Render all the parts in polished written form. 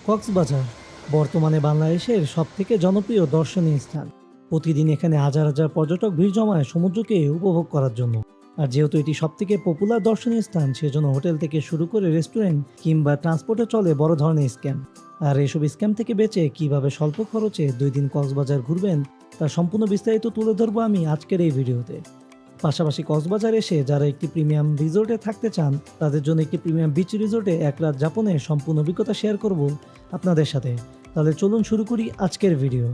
কক্সবাজার বর্তমানে বাংলাদেশের সবথেকে জনপ্রিয় দর্শনীয় স্থান। প্রতিদিন এখানে হাজার হাজার পর্যটক ভিড় জমায় সমুদ্রকে উপভোগ করার জন্য। আর যেহেতু এটি সবথেকে পপুলার দর্শনীয় স্থান, সেজন্য হোটেল থেকে শুরু করে রেস্টুরেন্ট কিংবা ট্রান্সপোর্টে চলে বড় ধরনের স্ক্যাম। আর এসব স্ক্যাম থেকে বেঁচে কিভাবে স্বল্প খরচে 2 দিন কক্সবাজার ঘুরবেন, তার সম্পূর্ণ বিস্তারিত তুলে ধরবো আমি আজকের এই ভিডিওতে। পাশাপাশি কক্সবাজার এসে যারা একটি প্রিমিয়াম রিসোর্টে থাকতে চান, তাদের জন্য একটি প্রিমিয়াম বিচ রিসোর্টে এক রাত যাপনের সম্পূর্ণ অভিজ্ঞতা শেয়ার করব আপনাদের সাথে। তাহলে চলুন শুরু করি আজকের ভিডিও।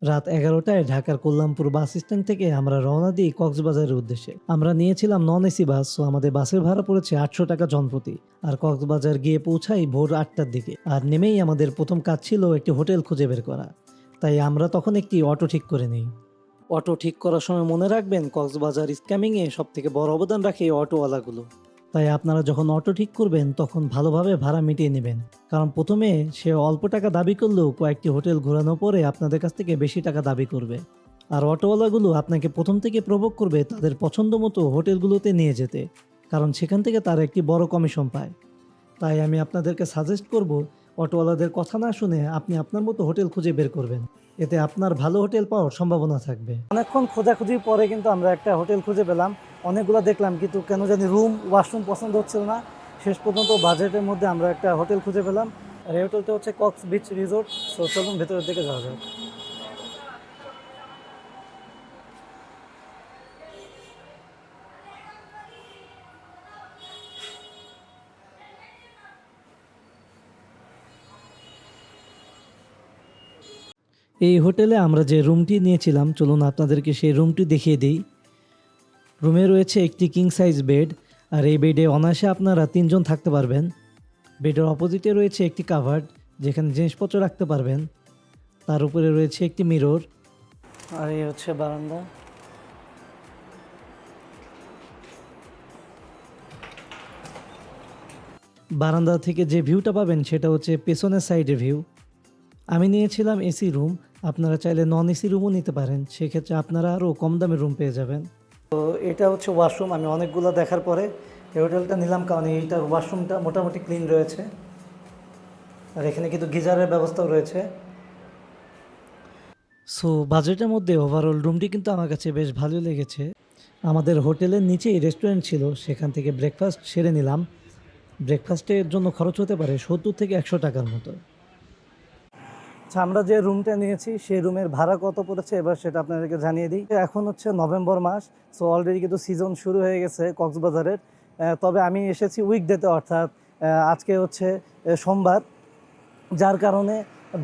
রাত 11টায় ঢাকার কল্যাণপুর বাস স্ট্যান্ড থেকে আমরা রওনা দিই কক্সবাজারের উদ্দেশ্যে। আমরা নিয়েছিলাম নন এসি বাস, সো আমাদের বাসের ভাড়া পড়েছে 800 টাকা জনপ্রতি। আর কক্সবাজার গিয়ে পৌঁছাই ভোর 8টার দিকে। আর নেমেই আমাদের প্রথম কাজ ছিল একটি হোটেল খুঁজে বের করা। তাই আমরা তখন একটি অটো ঠিক করে নিই। অটো ঠিক করার সময় মনে রাখবেন, কক্সবাজার স্ক্যামিংয়ে সবথেকে বড় অবদান রাখে এই অটোওয়ালাগুলো। তাই আপনারা যখন অটো ঠিক করবেন তখন ভালোভাবে ভাড়া মিটিয়ে নেবেন, কারণ প্রথমে সে অল্প টাকা দাবি করলেও কয়েকটি হোটেল ঘোরানোর পরে আপনাদের কাছ থেকে বেশি টাকা দাবি করবে। আর অটোওয়ালাগুলো আপনাকে প্রথম থেকে প্রভোগ করবে তাদের পছন্দ মতো হোটেলগুলোতে নিয়ে যেতে, কারণ সেখান থেকে তারা একটি বড় কমিশন পায়। তাই আমি আপনাদেরকে সাজেস্ট করব, অটোওয়ালাদের কথা না শুনে আপনি আপনার মতো হোটেল খুঁজে বের করবেন। এতে আপনার ভালো হোটেল পাওয়ার সম্ভাবনা থাকবে। অনেকক্ষণ খোঁজাখুঁজির পরে কিন্তু আমরা একটা হোটেল খুঁজে পেলাম। অনেকগুলো দেখলাম, কিন্তু কেন জানি রুম ওয়াশরুম পছন্দ হচ্ছিল না। শেষ পর্যন্ত বাজেটের মধ্যে আমরা একটা হোটেল খুঁজে পেলাম। আর এই হোটেলটা হচ্ছে কক্স বিচ রিসোর্ট। সো চলুন ভেতরের দিকে যাওয়া যাক। এই হোটেলে আমরা যে রুমটি নিয়েছিলাম, চলুন আপনাদেরকে সেই রুমটি দেখিয়ে দিই। রুমে রয়েছে একটি কিং সাইজ বেড, আর এই বেডে অনায়াসে আপনারা 3 জন থাকতে পারবেন। বেডের অপোজিটে রয়েছে একটি কাভার্ড, যেখানে জিনিসপত্র রাখতে পারবেন। তার উপরে রয়েছে একটি মিরর, আর এই হচ্ছে বারান্দা। বারান্দা থেকে যে ভিউটা পাবেন সেটা হচ্ছে পেছনের সাইডের ভিউ। আমি নিয়েছিলাম এসি রুম, আপনারা চাইলে নন এসি রুমও নিতে পারেন, সেক্ষেত্রে আপনারা আরও কম দামে রুম পেয়ে যাবেন। তো এটা হচ্ছে ওয়াশরুম। আমি অনেকগুলো দেখার পরে এই হোটেলটা নিলাম, কারণ এইটার ওয়াশরুমটা মোটামুটি ক্লিন রয়েছে। আর এখানে কিন্তু গিজারের ব্যবস্থাও রয়েছে। সো বাজেটের মধ্যে ওভারঅল রুমটি কিন্তু আমার কাছে বেশ ভালো লেগেছে। আমাদের হোটেলের নিচেই রেস্টুরেন্ট ছিল, সেখান থেকে ব্রেকফাস্ট সেরে নিলাম। ব্রেকফাস্টের জন্য খরচ হতে পারে 70 থেকে 100 টাকার মতো। আচ্ছা, আমরা যে রুমটা নিয়েছি সেই রুমের ভাড়া কত পড়েছে এবার সেটা আপনাদেরকে জানিয়ে দিই। এখন হচ্ছে নভেম্বর মাস, সো অলরেডি কিন্তু সিজন শুরু হয়ে গেছে কক্সবাজারের। তবে আমি এসেছি উইকডেতে, অর্থাৎ আজকে হচ্ছে সোমবার, যার কারণে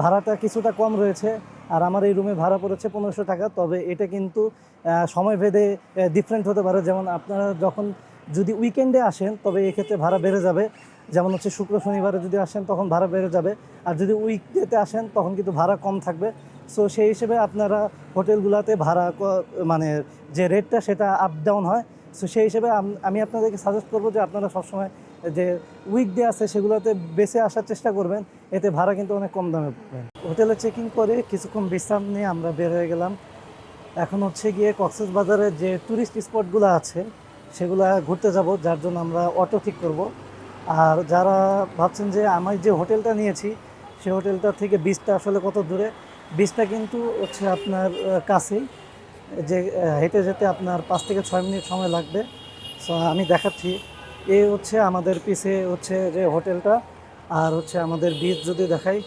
ভাড়াটা কিছুটা কম রয়েছে। আর আমার এই রুমে ভাড়া পড়েছে 1500 টাকা। তবে এটা কিন্তু সময় ভেদে ডিফারেন্ট হতে পারে। যেমন আপনারা যখন যদি উইকেন্ডে আসেন তবে এক্ষেত্রে ভাড়া বেড়ে যাবে। যেমন হচ্ছে শুক্র শনিবারে যদি আসেন তখন ভাড়া বেড়ে যাবে। আর যদি উইকডেতে আসেন তখন কিন্তু ভাড়া কম থাকবে। সো সেই হিসেবে আপনারা হোটেলগুলোতে ভাড়া মানে যে রেটটা সেটা আপ ডাউন হয়। সো সেই হিসেবে আমি আপনাদেরকে সাজেস্ট করবো যে আপনারা সবসময় যে উইকডে আছে সেগুলোতে বেছে আসার চেষ্টা করবেন, এতে ভাড়া কিন্তু অনেক কম দামে পাবেন। হোটেলে চেকিং করে কিছুক্ষণ বিশ্রাম নিয়ে আমরা বের হয়ে গেলাম। এখন হচ্ছে গিয়ে কক্সবাজারের যে ট্যুরিস্ট স্পটগুলো আছে সেগুলো ঘুরতে যাব, যার জন্য আমরা অটো ঠিক করব। আর যারা ভাবছেন যে আমি যে হোটেলটা নিয়েছি সেই হোটেলটা থেকে বিচটা আসলে কত দূরে, বিচটা কিন্তু হচ্ছে আপনার কাছেই, যে হেঁটে যেতে আপনার 5 থেকে 6 মিনিট সময় লাগবে। সো আমি দেখাচ্ছি। এই হচ্ছে আমাদের পিছে হচ্ছে যে হোটেলটা, আর হচ্ছে আমাদের বিচ যদি দেখাই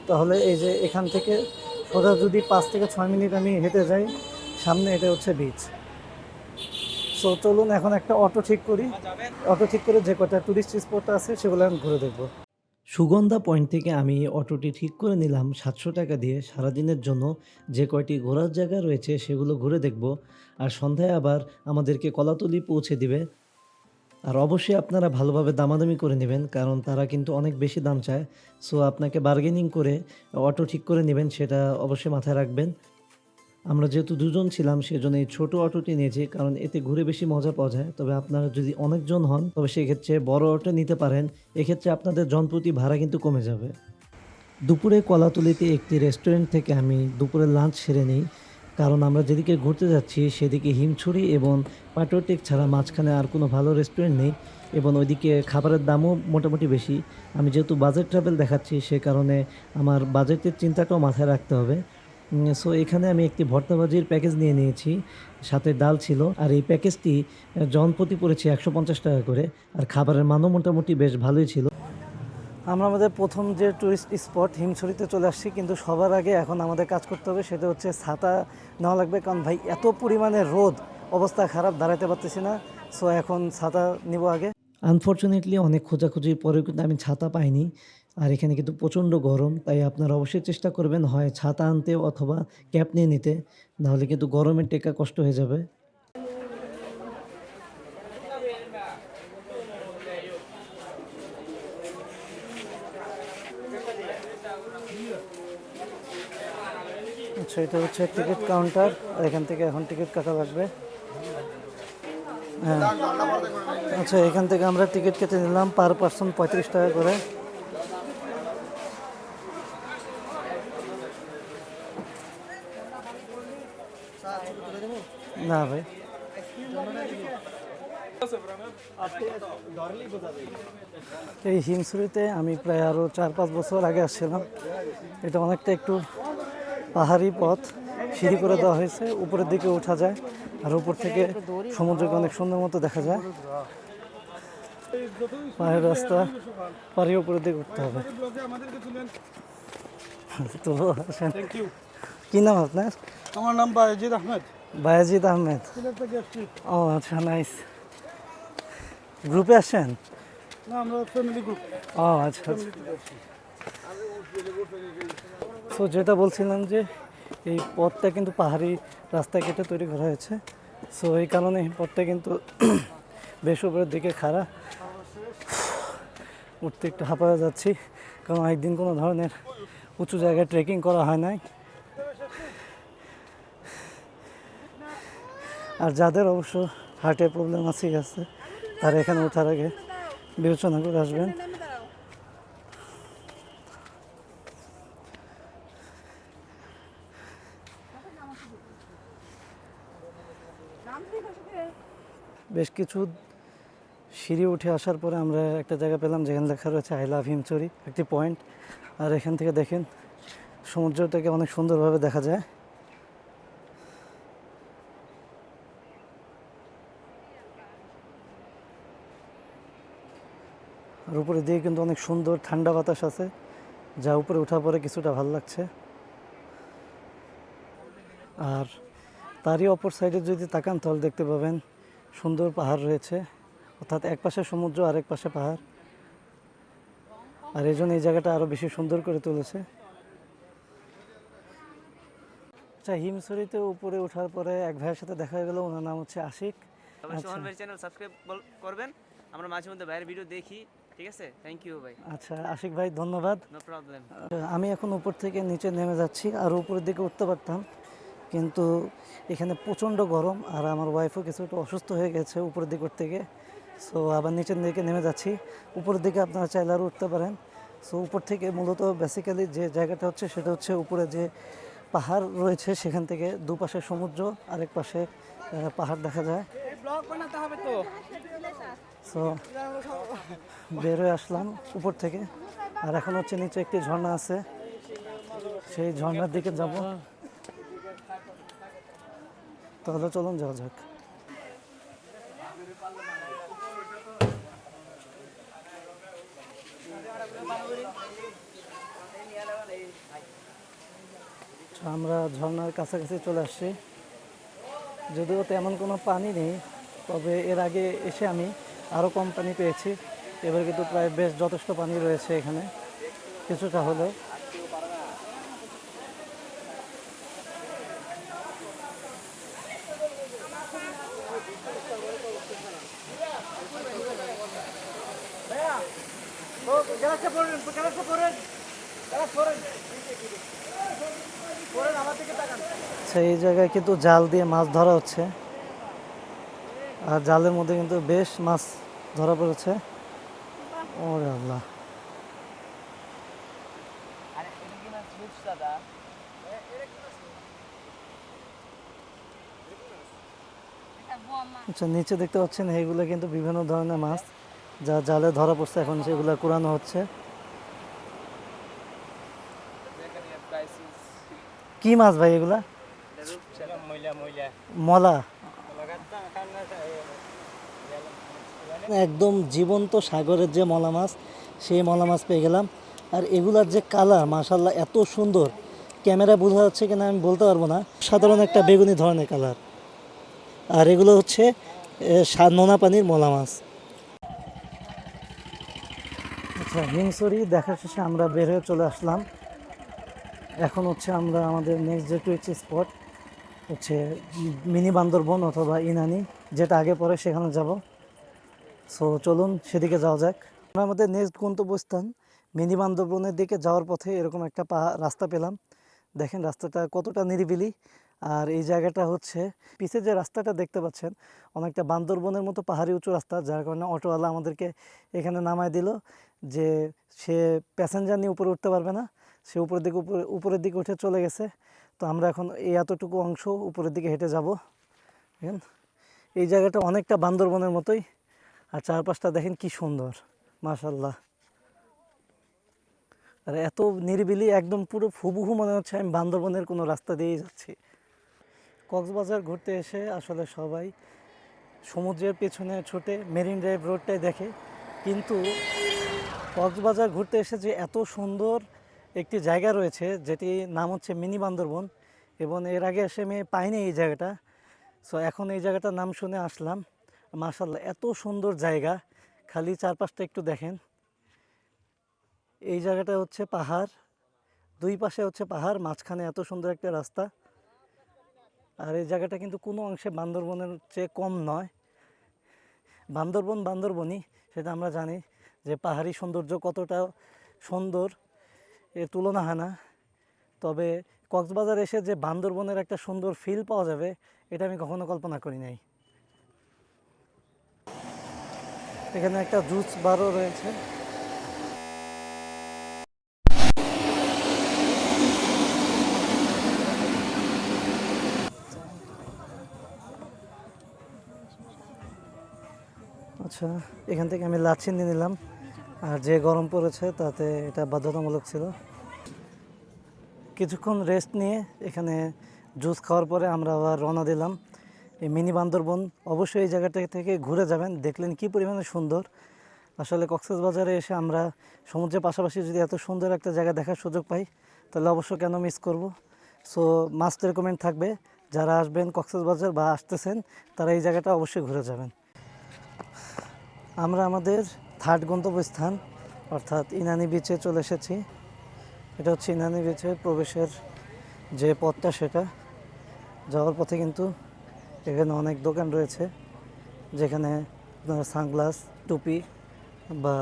তাহলে এই যে এখান থেকে সোজা যদি 5 থেকে 6 মিনিট আমি হেঁটে যাই সামনে, এটা হচ্ছে বিচ। সো চলুন এখন একটা অটো ঠিক করি। অটো ঠিক করে যে কটা টুরিস্ট স্পট আছে সেগুলো আমি ঘুরে দেখব। সুগন্ধা পয়েন্ট থেকে আমি অটোটি ঠিক করে নিলাম 700 টাকা দিয়ে। সারাদিনের জন্য যে কয়টি ঘোরার জায়গা রয়েছে সেগুলো ঘুরে দেখব। আর সন্ধ্যায় আবার আমাদেরকে কলাতলি পৌঁছে দিবে। আর অবশ্যই আপনারা ভালোভাবে দামাদামি করে নেবেন, কারণ তারা কিন্তু অনেক বেশি দাম চায়। সো আপনাকে বার্গেনিং করে অটো ঠিক করে নেবেন, সেটা অবশ্যই মাথায় রাখবেন। আমরা যেহেতু 2 জন ছিলাম সেজন্য এই ছোটো অটোটি নিয়েছি, কারণ এতে ঘুরে বেশি মজা পাওয়া যায়। তবে আপনারা যদি অনেকজন হন তবে সেক্ষেত্রে বড় অটো নিতে পারেন, এক্ষেত্রে আপনাদের জনপ্রতি ভাড়া কিন্তু কমে যাবে। দুপুরে কলাতলিতে একটি রেস্টুরেন্ট থেকে আমি দুপুরের লাঞ্চ সেরে নিই, কারণ আমরা যেদিকে ঘুরতে যাচ্ছি সেদিকে হিমছড়ি এবং পাটুয়াটেক ছাড়া মাঝখানে আর কোনো ভালো রেস্টুরেন্ট নেই এবং ওইদিকে খাবারের দামও মোটামুটি বেশি। আমি যেহেতু বাজেট ট্রাভেল দেখাচ্ছি সে কারণে আমার বাজেটের চিন্তাটাও মাথায় রাখতে হবে। সো এখানে আমি একটি ভর্তাবাজির প্যাকেজ নিয়ে নিয়েছি, সাথে ডাল ছিল। আর এই প্যাকেজটি জনপ্রতি পড়েছে ১৫০ টাকা করে। আর খাবারের মানও মোটামুটি বেশ ভালোই ছিল। আমরা আমাদের প্রথম যে টুরিস্ট স্পট হিমছড়িতে চলে আসছি, কিন্তু সবার আগে এখন আমাদের কাজ করতে হবে, সেটা হচ্ছে ছাতা নেওয়া লাগবে। কারণ ভাই এত পরিমাণে রোদ, অবস্থা খারাপ, দাঁড়াতে পারতেছি না। সো এখন ছাতা নিব আগে। আনফর্চুনেটলি অনেক খোঁজাখুঁজির পরেও কিন্তু আমি ছাতা পাইনি। আর এখানে কিন্তু প্রচণ্ড গরম, তাই আপনারা অবশ্যই চেষ্টা করবেন হয় ছাতা আনতে অথবা ক্যাপ নিয়ে নিতে, নাহলে কিন্তু গরমের টেকা কষ্ট হয়ে যাবে। আচ্ছা, এটা হচ্ছে টিকিট কাউন্টার। আর এখান থেকে এখন টিকিট কাটা লাগবে। হ্যাঁ, আচ্ছা, এখান থেকে আমরা টিকিট কেটে নিলাম পার পার্সন ৩৫ টাকা করে। না ভাই, এই হিমছড়িতে আমি প্রায় আরও ৪-৫ বছর আগে আসছিলাম। এটা অনেকটা একটু পাহাড়ি পথ, সিঁড়ি করে দেওয়া হয়েছে, উপরের দিকে ওঠা যায়। আর উপর থেকে সমুদ্রকে অনেক সুন্দর মতো দেখা যায়। পাহাড়ের রাস্তা পাহাড়ি উপরের দিকে উঠতে হবে। তো আসেন। কি নাম আপনার? আমার নাম বায়েজিদ আহমেদ। বায়াজিদ আহমেদ। সিলেট থেকে আসছি। ও আচ্ছা, নাইস। গ্রুপে আসেন? না, আমরা ফ্যামিলি গ্রুপ। ও আচ্ছা আচ্ছা। সো যেটা বলছিলাম যে এই পথটা কিন্তু পাহাড়ি রাস্তা কেটে তৈরি করা হয়েছে। সো এই কারণে এই পথটা কিন্তু বেশ উপরের দিকে খাড়া, উঠতে একটু হাঁপায়ে যাচ্ছি, কারণ একদিন কোনো ধরনের উঁচু জায়গায় ট্রেকিং করা হয় নাই। আর যাদের অবশ্য হার্টের প্রবলেম আছে তারা এখানে ওঠার আগে বিবেচনা করে আসবেন। বেশ কিছু সিঁড়ি উঠে আসার পরে আমরা একটা জায়গা পেলাম যেখানে লেখা রয়েছে আই লাভ হিমছড়ি, একটি পয়েন্ট। আর এখান থেকে দেখেন সমুদ্রটাকে অনেক সুন্দরভাবে দেখা যায়। আর উপরে দিয়ে কিন্তু অনেক সুন্দর ঠান্ডা বাতাস আছে, যা উপরে ওঠার পরে কিছুটা ভালো লাগছে। আর তারই অপর সাইডে যদি তাকান তাহলে দেখতে পাবেন সুন্দর পাহাড় রয়েছে, অর্থাৎ এক পাশে সমুদ্র আর এক পাশে পাহাড়। আর এই জন্য এই জায়গাটা আরও বেশি সুন্দর করে তুলেছে। আচ্ছা, হিমছড়িতে উপরে ওঠার পরে এক ভাইয়ের সাথে দেখা গেল, ওনার নাম হচ্ছে আশিক। অবশ্যই সোহান ভাই চ্যানেল সাবস্ক্রাইব করবেন। আমরা মাঝে মধ্যে ভাইয়ের ভিডিও দেখি, ঠিক আছে? থ্যাংক ইউ ভাই। আচ্ছা আশিক ভাই, ধন্যবাদ। No problem. আমি এখন উপর থেকে নিচে নেমে যাচ্ছি, আর উপরের দিকে উঠতে পারতাম, কিন্তু এখানে প্রচণ্ড গরম। আর আমার ওয়াইফও কিছুটা অসুস্থ হয়ে গেছে উপরের দিকে উঠতে গিয়ে। সো আবার নিচের দিকে নেমে যাচ্ছি। উপরের দিকে আপনারা চাইলে আরও উঠতে পারেন। সো উপর থেকে মূলত বেসিক্যালি যে জায়গাটা হচ্ছে সেটা হচ্ছে উপরে যে পাহাড় রয়েছে, সেখান থেকে দুপাশে সমুদ্র, আরেক পাশে পাহাড় দেখা যায়। সো বের হয়ে আসলাম উপর থেকে। আর এখন হচ্ছে নিচে একটি ঝর্ণা আছে, সেই ঝর্ণার দিকে যাব। তাহলে চলুন যাওয়া যাক। আমরা ঝর্ণার কাছাকাছি চলে আসছি, যদিও তেমন কোনো পানি নেই, তবে এর আগে এসে আমি আরও কম পানি পেয়েছি। এবার কিন্তু প্রায় বেশ যথেষ্ট পানি রয়েছে এখানে, কিছুটা হলেও। সেই জায়গায় কিন্তু জাল দিয়ে মাছ ধরা হচ্ছে, আর জালের মধ্যে কিন্তু বেশ মাছ ধরা পড়েছে। ওরে আল্লাহ, আচ্ছা, নিচে দেখতে পাচ্ছেন এইগুলো কিন্তু বিভিন্ন ধরনের মাছ যা জালে ধরা পড়ছে, এখন সেগুলো কুড়ানো হচ্ছে। কি মাছ ভাই এগুলা? মলা। একদম জীবন্ত সাগরের যে মলা মাছ, সেই মলা মাছ পেয়ে গেলাম। আর এগুলার যে কালার মাশাল্লাহ এত সুন্দর, ক্যামেরা বোঝা যাচ্ছে কিনা আমি বলতে পারবো না, সাধারণ একটা বেগুনি ধরনের কালার। আর এগুলো হচ্ছে নোনা পানির মলা মাছ। আচ্ছা, হিমছড়ি দেখা শেষে আমরা বের হয়ে চলে আসলাম। এখন হচ্ছে আমরা আমাদের নেক্সট যে টুরিস্ট স্পট হচ্ছে মিনি বান্দরবন অথবা ইনানি, যেটা আগে পরে সেখানে যাব। সো চলুন সেদিকে যাওয়া যাক। আমরা আমাদের নেক্সট গন্তব্যস্থান মিনি বান্দরবনের দিকে যাওয়ার পথে এরকম একটা রাস্তা পেলাম। দেখেন রাস্তাটা কতটা নিরিবিলি। আর এই জায়গাটা হচ্ছে পিছে যে রাস্তাটা দেখতে পাচ্ছেন অনেকটা বান্দরবনের মতো পাহাড়ি উঁচু রাস্তা, যার কারণে অটোওয়ালা আমাদেরকে এখানে নামায় দিল যে সে প্যাসেঞ্জার নিয়ে উপরে উঠতে পারবে না, সে উপরের দিকে উঠে চলে গেছে। তো আমরা এখন এই এতটুকু অংশ উপরের দিকে হেঁটে যাব। দেখেন এই জায়গাটা অনেকটা বান্দরবনের মতোই, আর চারপাশটা দেখেন কি সুন্দর মাশাল্লাহ। আর এত নিরিবিলি, একদম পুরো হুবহু মনে হচ্ছে আমি বান্দরবনের কোনো রাস্তা দিয়েই যাচ্ছি। কক্সবাজার ঘুরতে এসে আসলে সবাই সমুদ্রের পেছনে ছুটে মেরিন ড্রাইভ রোডটাই দেখে, কিন্তু কক্সবাজার ঘুরতে এসে যে এত সুন্দর একটি জায়গা রয়েছে যেটি নাম হচ্ছে মিনি বান্দরবন, এবং এর আগে এসে আমি পাইনি এই জায়গাটা। সো এখন এই জায়গাটার নাম শুনে আসলাম। মাশাল্লাহ এত সুন্দর জায়গা, খালি চারপাশটা একটু দেখেন। এই জায়গাটা হচ্ছে পাহাড়, দুই পাশে হচ্ছে পাহাড়, মাঝখানে এত সুন্দর একটা রাস্তা। আর এই জায়গাটা কিন্তু কোনো অংশে বান্দরবনের চেয়ে কম নয়। বান্দরবন বান্দরবনই, সেটা আমরা জানি যে পাহাড়ি সৌন্দর্য কতটা সুন্দর এর তুলনা হয় না। তবে কক্সবাজার এসে যে বান্দরবনের একটা সুন্দর ফিল পাওয়া যাবে এটা আমি কখনো কল্পনা করি নাই। এখানে একটা জুস বারও রয়েছে। আচ্ছা, এখান থেকে আমি লাচ্ছি নিয়ে নিলাম, আর যে গরম পড়েছে তাতে এটা বাধ্যতামূলক ছিল। কিছুক্ষণ রেস্ট নিয়ে এখানে জুস খাওয়ার পরে আমরা আবার রওনা দিলাম এই মিনি বান্দরবন। অবশ্যই এই জায়গাটা থেকে ঘুরে যাবেন, দেখলেন কি পরিমাণে সুন্দর। আসলে কক্সবাজারে এসে আমরা সমুদ্রের পাশাপাশি যদি এত সুন্দর একটা জায়গা দেখার সুযোগ পাই তাহলে অবশ্য কেন মিস করব। সো মাস্ট রেকমেন্ড থাকবে, যারা আসবেন কক্সবাজার বা আসতেছেন তারা এই জায়গাটা অবশ্যই ঘুরে যাবেন। আমরা আমাদের থার্ড গন্তব্যস্থান অর্থাৎ ইনানি বিচে চলে এসেছি। এটা হচ্ছে ইনানি বিচের প্রবেশের যে পথটা, সেটা যাওয়ার পথে কিন্তু এখানে অনেক দোকান রয়েছে যেখানে আপনার সানগ্লাস, টুপি বা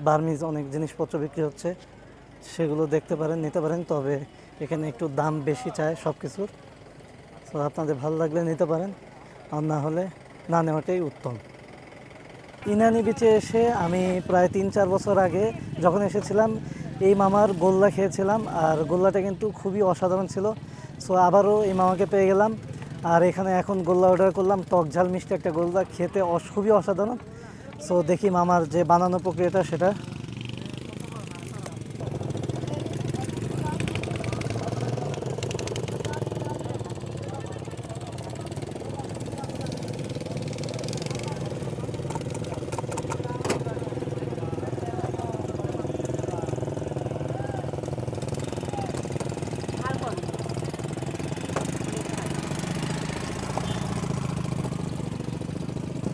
বার্মিজ অনেক জিনিসপত্র বিক্রি হচ্ছে, সেগুলো দেখতে পারেন, নিতে পারেন। তবে এখানে একটু দাম বেশি চায় সব কিছুর। তো আপনাদের ভালো লাগলে নিতে পারেন, আর না হলে না নেওয়াটাই উত্তম। ইনানি বিচে এসে আমি প্রায় 3-4 বছর আগে যখন এসেছিলাম এই মামার গোল্লা খেয়েছিলাম, আর গোল্লাটা কিন্তু খুবই অসাধারণ ছিল। সো আবারও এই মামাকে পেয়ে গেলাম, আর এখানে এখন গোল্লা অর্ডার করলাম, টক ঝাল মিষ্টি একটা গোল্লা, খেতে খুবই অসাধারণ। সো দেখি মামার যে বানানো প্রক্রিয়াটা সেটা।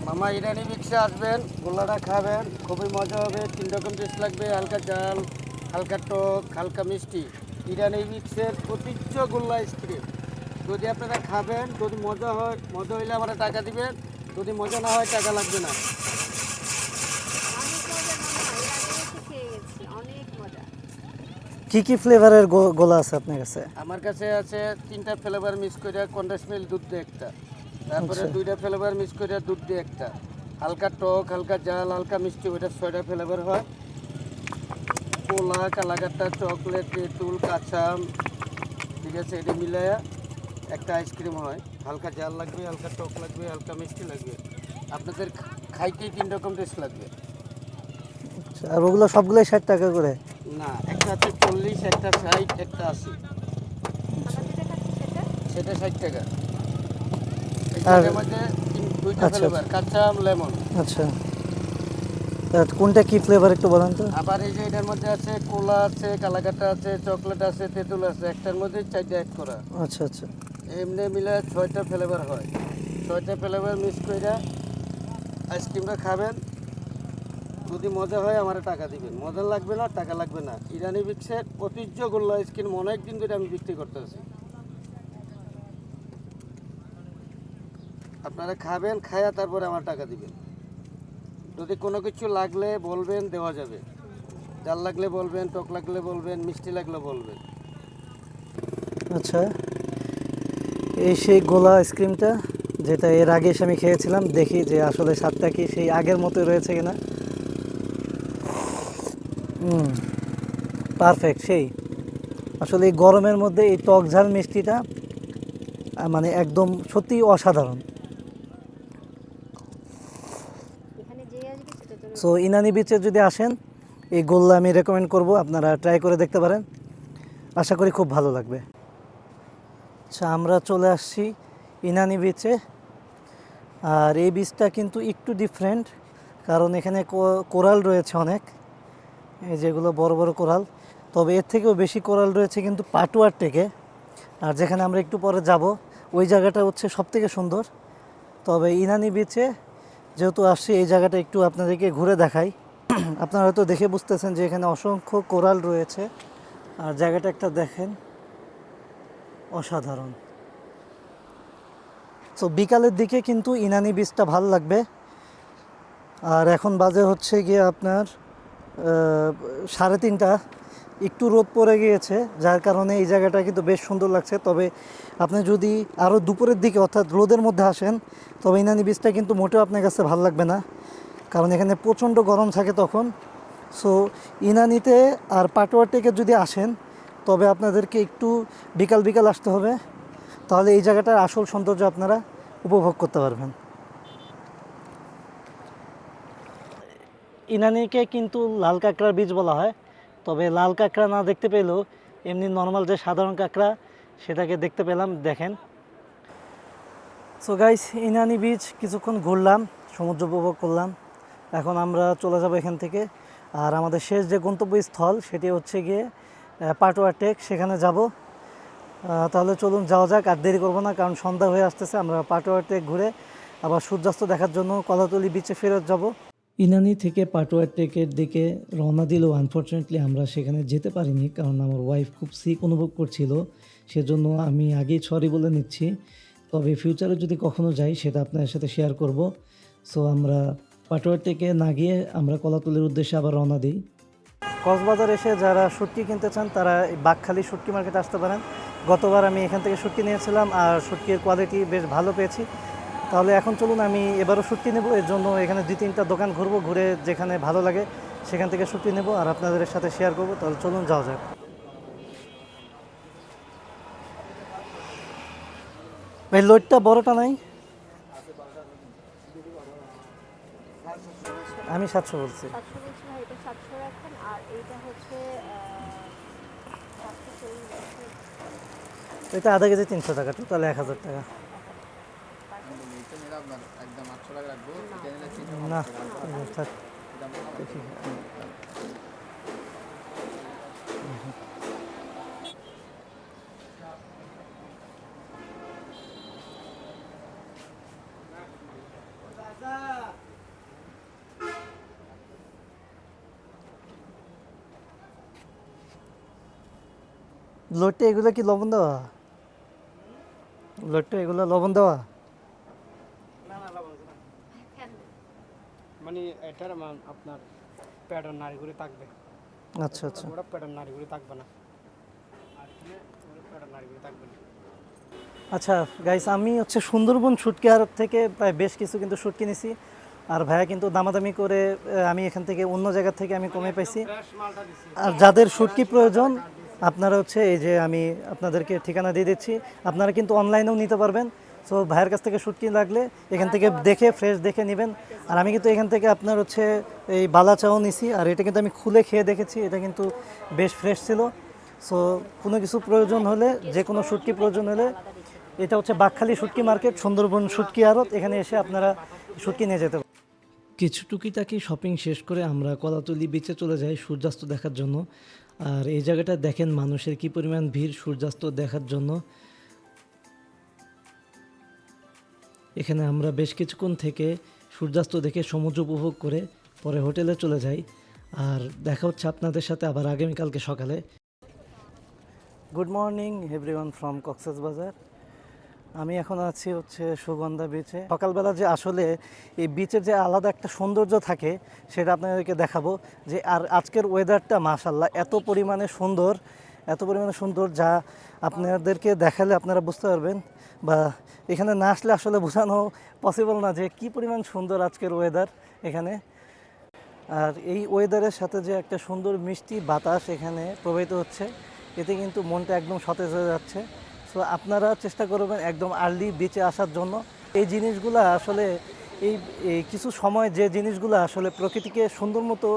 মামা ইরানি বিক্সে আসবেন, গোল্লাটা খাবেন, খুবই মজা হবে। 3 রকম টেস্ট লাগবে, হালকা ঝাল, হালকা টক, হালকা মিষ্টি। ইরানি বিক্সের প্রতীচ্য গোল্লা আইসক্রিম যদি আপনারা খাবেন, যদি মজা হয়, মজা হইলে আমরা টাকা দিবেন, যদি মজা না হয় টাকা লাগবে না। কি কি ফ্লেভারের গোলা আছে আপনার কাছে? আমার কাছে আছে 3টা ফ্লেভার মিক্স করে, কন্ডেন্স মিল্ক দুধ দিয়ে একটা, তারপরে 2টা ফ্লেভার মিক্স করে দুধ দিয়ে একটা, হালকা টক, হালকা ঝাল, হালকা মিষ্টি, ওইটা 6টা ফ্লেভার হয়। কোলা, কালাকাটা, চকলেট, তেঁতুল, কাঁচা, ঠিক আছে, এটা মিলাইয়া একটা আইসক্রিম হয়, হালকা জাল লাগবে, হালকা টক লাগবে, হালকা মিষ্টি লাগবে। আপনাদের খাইতেই 3 রকম টেস্ট লাগবে। আচ্ছা, আর ওগুলো সবগুলোই 60 টাকা করে? না, একটা আছে 40, একটা 60, একটা 80। সেটা 60 টাকা। আর এটার মধ্যে দুইটা আচ্ছা, ফ্লেভার, কাঁচা আম, লেমন। আচ্ছা, আর কোনটা কি ফ্লেভার একটু বলেন তো? আবার এই যে এটার মধ্যে আছে কোলা আছে, কালাকাটা আছে, চকলেট আছে, তেঁতুল আছে। একটার মধ্যে 4টা অ্যাড করা। আচ্ছা, আচ্ছা। এমনি মিলে 6টা ফ্লেভার হয়। 6টা ফ্লেভার মিক্স করে আইসক্রিমটা খাবেন। যদি মজা হয় আমার টাকা দিবেন, মজা লাগবে না টাকা লাগবে না। ইরানি বিক্সের ঐতিহ্য গোল্লা আইসক্রিম অনেক দিন ধরে আমি বিক্রি করতেছি। আপনারা খাবেন, খায়া তারপরে আমার টাকা দিবেন। যদি কোনো কিছু লাগলে বলবেন, দেওয়া যাবে। জাল লাগলে বলবেন, টক লাগলে বলবেন, মিষ্টি লাগলে বলবেন। আচ্ছা, এই সেই গোলা আইসক্রিমটা যেটা এর আগে এসে আমি খেয়েছিলাম, দেখি যে আসলে স্বাদটা কি সেই আগের মতোই রয়েছে কিনা। পারফেক্ট, সেই আসলে এই গরমের মধ্যে এই টক ঝাল মিষ্টিটা মানে একদম সত্যি অসাধারণ। সো ইনানি বিচে যদি আসেন, এই গোল্লা আমি রেকমেন্ড করব, আপনারা ট্রাই করে দেখতে পারেন, আশা করি খুব ভালো লাগবে। আচ্ছা, আমরা চলে আসছি ইনানি বিচে। আর এই বিচটা কিন্তু একটু ডিফারেন্ট, কারণ এখানে কোরাল রয়েছে অনেক, এই যেগুলো বড় বড় কোরাল। তবে এর থেকেও বেশি কোরাল রয়েছে কিন্তু পাটুয়ার টেকে। আর যেখানে আমরা একটু পরে যাব, ওই জায়গাটা হচ্ছে সবথেকে সুন্দর। তবে ইনানি বিচে যেহেতু আসছি, এই জায়গাটা একটু আপনাদেরকে ঘুরে দেখাই। আপনারা হয়তো দেখে বুঝতেছেন যে এখানে অসংখ্য কোরাল রয়েছে। আর জায়গাটা একটা দেখেন, অসাধারণ। তো বিকালের দিকে কিন্তু ইনানি বিচটা ভালো লাগবে। আর এখন বাজে হচ্ছে গিয়ে আপনার 3:30। একটু রোদ পড়ে গিয়েছে, যার কারণে এই জায়গাটা কিন্তু বেশ সুন্দর লাগছে। তবে আপনি যদি আরও দুপুরের দিকে অর্থাৎ রোদের মধ্যে আসেন, তবে ইনানি বিচটা কিন্তু মোটেও আপনার কাছে ভালো লাগবে না, কারণ এখানে প্রচণ্ড গরম থাকে তখন। সো ইনানিতে আর পাটোয়ার টেকে যদি আসেন, তবে আপনাদেরকে একটু বিকাল বিকাল আসতে হবে, তাহলে এই জায়গাটার আসল সৌন্দর্য আপনারা উপভোগ করতে পারবেন। ইনানিকে কিন্তু লাল কাঁকড়ার বীজ বলা হয়, তবে লাল কাঁকড়া না দেখতে পেলেও এমনি নর্মাল যে সাধারণ কাঁকড়া, সেটাকে দেখতে পেলাম, দেখেন। সো গাইস, ইনানি বিচ কিছুক্ষণ ঘুরলাম, সমুদ্র উপভোগ করলাম। এখন আমরা চলে যাব এখান থেকে। আর আমাদের শেষ যে গন্তব্যস্থল সেটি হচ্ছে গিয়ে পাটোয়া টেক, সেখানে যাব। তাহলে চলুন যাওয়া যাক, আর দেরি করবো না, কারণ সন্ধ্যা হয়ে আসতেছে। আমরা পাটোয়া টেক ঘুরে আবার সূর্যাস্ত দেখার জন্য কলাতলি বিচে ফেরত যাব। ইনানি থেকে পাটোয়া টেকের দিকে রওনা দিলেও আনফর্চুনেটলি আমরা সেখানে যেতে পারিনি, কারণ আমার ওয়াইফ খুব সিক অনুভব করছিল। সেজন্য আমি আগেই সরি বলে নিচ্ছি। তবে ফিউচারে যদি কখনো যাই, সেটা আপনাদের সাথে শেয়ার করব। সো আমরা পাটোয়া টেকে না গিয়ে আমরা কলাতলির উদ্দেশ্যে আবার রওনা দিই। কক্সবাজার এসে যারা শুটকি কিনতে চান, তারা এই বাকখালি শুটকি মার্কেটে আসতে পারেন। গতবার আমি এখান থেকে শুটকি নিয়েছিলাম, আর শুটকির কোয়ালিটি বেশ ভালো পেয়েছি। তাহলে এখন চলুন, আমি এবারও শুটকি নেব। এর জন্য এখানে 2-3টা দোকান ঘুরবো, ঘুরে যেখানে ভালো লাগে সেখান থেকে শুটকি নেব আর আপনাদের সাথে শেয়ার করব। তাহলে চলুন যাওয়া যাক। ভাই, লোডটা বড়টা নাই? আমি 700 বলছি। 700 বলছি ভাই, এটা 700 রাখেন। আর এইটা হচ্ছে 740। এটা আধা কেজি 300 টাকা, টোটাল 1000 টাকা। না, থাক, দেখি। লোডটা এগুলো কি লবণ দেওয়া? লোডটা এগুলো লবণ দেওয়া? মানে এটার আপনার প্যাটার্ন নারীগুলি থাকবে। আচ্ছা, আচ্ছা। ওটা প্যাটার্ন নারীগুলি থাকবে না, আর এখানে প্যাটার্ন নারীগুলি থাকবে না। আচ্ছা গাইস, আমি হচ্ছে সুন্দরবন শুটকি আড়ত থেকে প্রায় বেশ কিছু কিন্তু শুটকি নিছি। আর ভাইয়া কিন্তু দামাদামি করে আমি এখান থেকে অন্য জায়গা থেকে আমি কমে পাইছি। আর যাদের শুটকি প্রয়োজন, আপনারা হচ্ছে এই যে আমি আপনাদেরকে ঠিকানা দিয়ে দিচ্ছি, আপনারা কিন্তু অনলাইনেও নিতে পারবেন। সো ভাইয়ের কাছ থেকে শুটকি লাগলে এখান থেকে দেখে ফ্রেশ দেখে নেবেন। আর আমি কিন্তু এখান থেকে আপনার হচ্ছে এই বালা চাও নিছি, আর এটা কিন্তু আমি খুলে খেয়ে দেখেছি, এটা কিন্তু বেশ ফ্রেশ ছিল। সো কোনো কিছু প্রয়োজন হলে, যে কোনো শুটকি প্রয়োজন হলে, এটা হচ্ছে বাকখালী শুটকি মার্কেট, সুন্দরবন শুটকি আড়ত, এখানে এসে আপনারা শুটকি নিয়ে যেতে পারেন। কিছু টুকিটাকি শপিং শেষ করে আমরা কলাতলি বিচে চলে যাই সূর্যাস্ত দেখার জন্য। আর এই জায়গাটা দেখেন মানুষের কি পরিমাণ ভিড় সূর্যাস্ত দেখার জন্য। এখানে আমরা বেশ কিছুক্ষণ থেকে সূর্যাস্ত দেখে সমুদ্র উপভোগ করে পরে হোটেলে চলে যাই। আর দেখা হচ্ছে আপনাদের সাথে আবার আগামীকালকে সকালে। Good morning everyone from Cox's Bazar. আমি এখন আছি হচ্ছে সুগন্ধা বিচে। সকালবেলা যে আসলে এই বিচের যে আলাদা একটা সৌন্দর্য থাকে সেটা আপনাদেরকে দেখাবো। যে আর আজকের ওয়েদারটা মাশাল্লাহ এত পরিমাণে সুন্দর যা আপনাদেরকে দেখালে আপনারা বুঝতে পারবেন, বা এখানে না আসলে আসলে বোঝানো পসিবল না যে কি পরিমাণ সুন্দর আজকের ওয়েদার এখানে। আর এই ওয়েদারের সাথে যে একটা সুন্দর মিষ্টি বাতাস এখানে প্রবাহিত হচ্ছে, এতে কিন্তু মনটা একদম সতেজ হয়ে যাচ্ছে। সো আপনারা চেষ্টা করবেন একদম আর্লি বিচে আসার জন্য। এই জিনিসগুলো আসলে এই এই কিছু সময় যে জিনিসগুলো আসলে প্রকৃতিকে সুন্দর মতো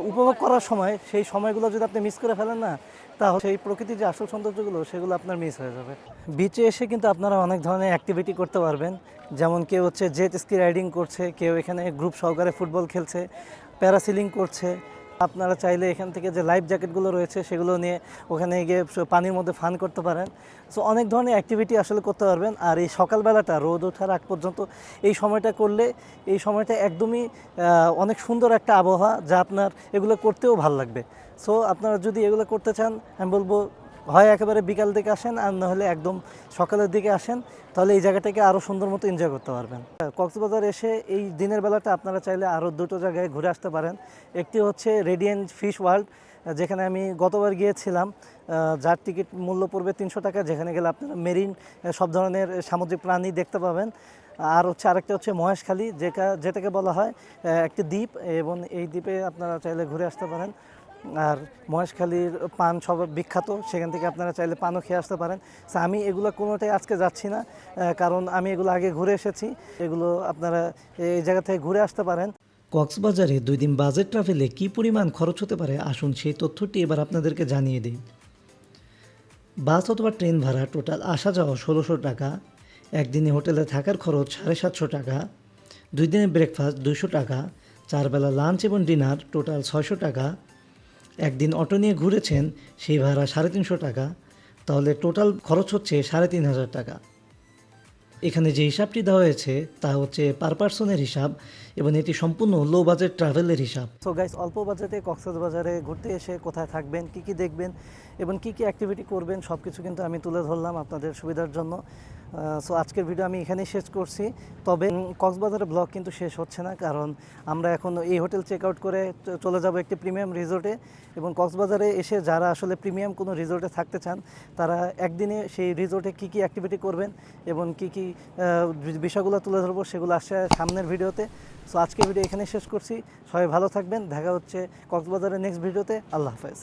উপভোগ করার সময়, সেই সময়গুলো যদি আপনি মিস করে ফেলেন না, তাহলে সেই প্রকৃতির যে আসল সৌন্দর্যগুলো সেগুলো আপনার মিস হয়ে যাবে। বিচে এসে কিন্তু আপনারা অনেক ধরনের অ্যাক্টিভিটি করতে পারবেন, যেমন কেউ হচ্ছে জেট স্কি রাইডিং করছে, কেউ এখানে গ্রুপ সহকারে ফুটবল খেলছে, প্যারাসিলিং করছে। আপনারা চাইলে এখান থেকে যে লাইফ জ্যাকেটগুলো রয়েছে সেগুলো নিয়ে ওখানে গিয়ে পানির মধ্যে ফান করতে পারেন। সো অনেক ধরনের অ্যাক্টিভিটি আসলে করতে পারবেন। আর এই সকালবেলাটা রোদ ওঠার আগ পর্যন্ত এই সময়টা করলে, এই সময়টা একদমই অনেক সুন্দর একটা আবহাওয়া, যা আপনার এগুলো করতেও ভালো লাগবে। সো আপনারা যদি এগুলো করতে চান, আমি বলবো হয় একেবারে বিকাল দিকে আসেন, আর নাহলে একদম সকালের দিকে আসেন, তাহলে এই জায়গাটাকে আরও সুন্দর মতো এনজয় করতে পারবেন। কক্সবাজার এসে এই দিনের বেলাটা আপনারা চাইলে আরও দুটো জায়গায় ঘুরে আসতে পারেন। একটি হচ্ছে রেডিয়েন্ট ফিশ ওয়ার্ল্ড, যেখানে আমি গতবার গিয়েছিলাম, যার টিকিট মূল্য পড়বে 300 টাকা, যেখানে গেলে আপনারা মেরিন সব ধরনের সামুদ্রিক প্রাণী দেখতে পাবেন। আর হচ্ছে আরেকটা হচ্ছে মহেশখালী, যেটাকে বলা হয় একটি দ্বীপ, এবং এই দ্বীপে আপনারা চাইলে ঘুরে আসতে পারেন। আর মহেশখালীর পান সব বিখ্যাত, সেখান থেকে আপনারা চাইলে পানও খেয়ে আসতে পারেন। সো আমি এগুলো কোনোটাই আজকে যাচ্ছি না, কারণ আমি এগুলো আগে ঘুরে এসেছি। এগুলো আপনারা এই জায়গা থেকে ঘুরে আসতে পারেন। কক্সবাজারে 2 দিন বাজেট ট্রাভেলে কী পরিমাণ খরচ হতে পারে আসুন সেই তথ্যটি এবার আপনাদেরকে জানিয়ে দিই। বাস অথবা ট্রেন ভাড়া টোটাল আসা যাওয়া 1600 টাকা, একদিনে হোটেলে থাকার খরচ 750 টাকা, 2 দিনের ব্রেকফাস্ট 200 টাকা, 4 বেলা লাঞ্চ এবং ডিনার টোটাল 600 টাকা, একদিন অটো নিয়ে ঘুরেছেন সেই ভাড়া 350 টাকা, তাহলে টোটাল খরচ হচ্ছে 3500 টাকা। এখানে যে হিসাবটি দেওয়া হয়েছে তা হচ্ছে পার পার্সনের হিসাব, এবং এটি সম্পূর্ণ লো বাজেট ট্রাভেলের হিসাব। সো গাইস, অল্প বাজেটে কক্সবাজারে ঘুরতে এসে কোথায় থাকবেন, কী কী দেখবেন এবং কী কী অ্যাক্টিভিটি করবেন সব কিছু কিন্তু আমি তুলে ধরলাম আপনাদের সুবিধার জন্য। সো আজকের ভিডিও আমি এখানেই শেষ করছি। তবে কক্সবাজারের ব্লগ কিন্তু শেষ হচ্ছে না, কারণ আমরা এখন এই হোটেল চেক আউট করে চলে যাব একটি প্রিমিয়াম রিসোর্টে। এবং কক্সবাজারে এসে যারা আসলে প্রিমিয়াম কোনো রিসোর্টে থাকতে চান, তারা একদিনে সেই রিসোর্টে কী কী অ্যাক্টিভিটি করবেন এবং কী কী বিষয়গুলো তুলে ধরবো সেগুলো আসছে সামনের ভিডিওতে। সো আজকের ভিডিও এখানেই শেষ করছি। সবাই ভালো থাকবেন, দেখা হচ্ছে কক্সবাজারের নেক্সট ভিডিওতে। আল্লাহ হাফেজ।